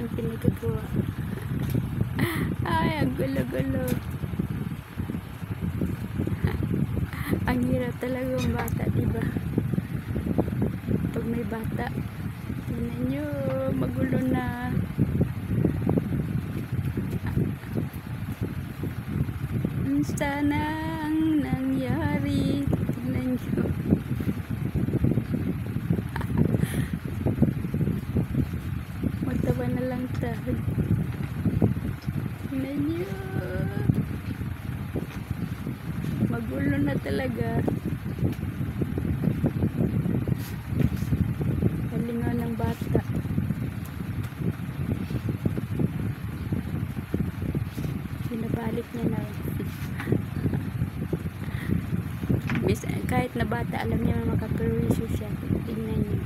ng pinagagawa. Ay, ang gulo-gulo. Ang hirap talaga ng bata, diba? Pag may bata, tingnan nyo, magulo na. Sana ang nangyari. Tingnan nyo. Magtawa na lang tayo. Tingnan nyo. Magulo na talaga. Kalingaw ng bata. Pinabalik niya na. Kahit na bata, alam niya na makaperwisyo siya. Tingnan niyo.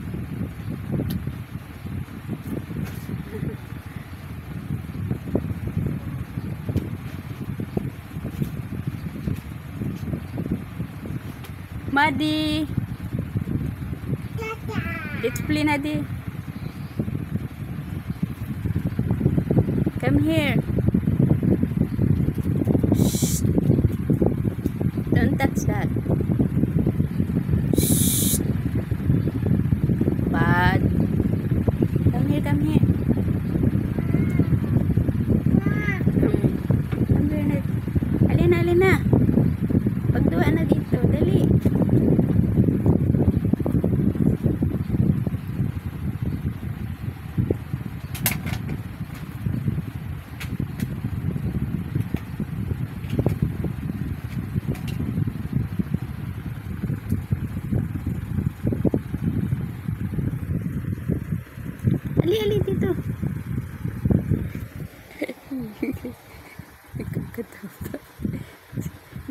Madi! Let's play na di. Come here. Shh. Don't touch that. Shh. Bad. Come here, come here. Come here. Alina, alina. Pagduwa na dito. Dali. Ali dito. Nakakatawa.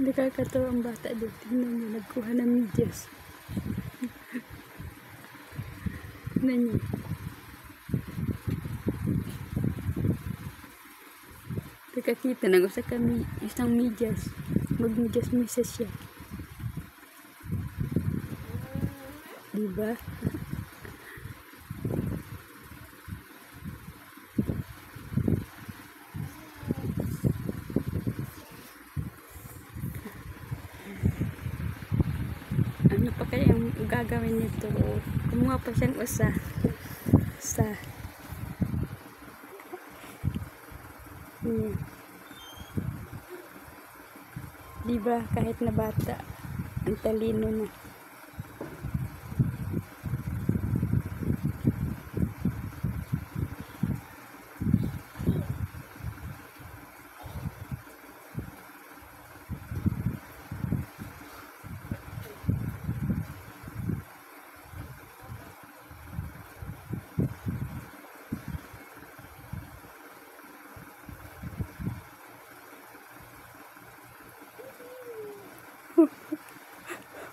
Nakakatawa ang bata doon. Tingnan niyo, nagkuha ng medyas. Tingnan niyo. Nakakita ng isang medyas. Magmedyas-medyas siya. Diba? Ano pa kaya ang gagawin nito? Kumuha pa siyang usa. Diba, kahit na bata, ang talino na.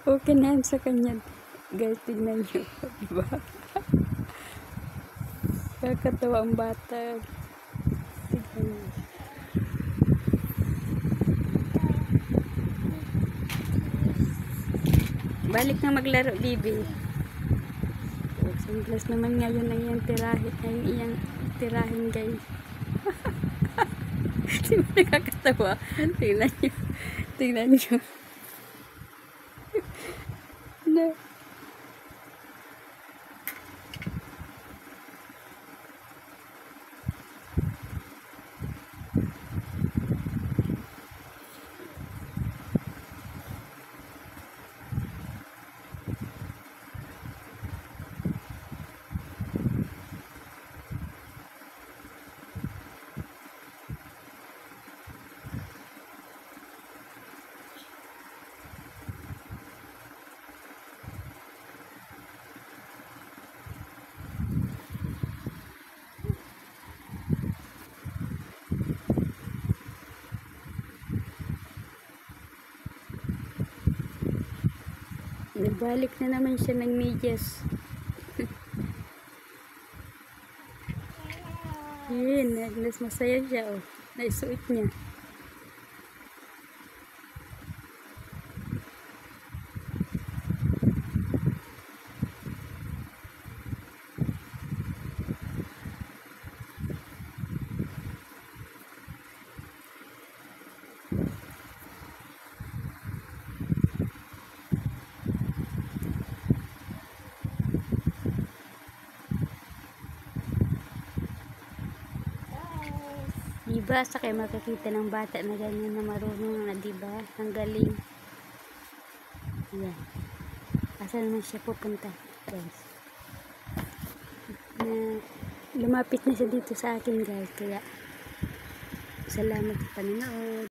Okay na yan sa kanya. Guys, tignan nyo. Diba? Kakatawa ang bata. Tignan nyo. Balik na maglaro, Libby. Sunglas naman ngayon ang iyang tirahin. Ang iyang tirahin, guys. Diba nakakatawa? Tignan nyo. Tignan nyo. No. Nagbalik na naman siya ng medyas. Yun, mas masaya siya, oh. Naisuot niya. Diba? Sa kayo makikita ng bata na ganyan na marunong na, diba? Ang galing. Ayan. Asan naman siya pupunta, guys? Lumapit na siya dito sa akin, guys. Kaya, salamat sa panonood.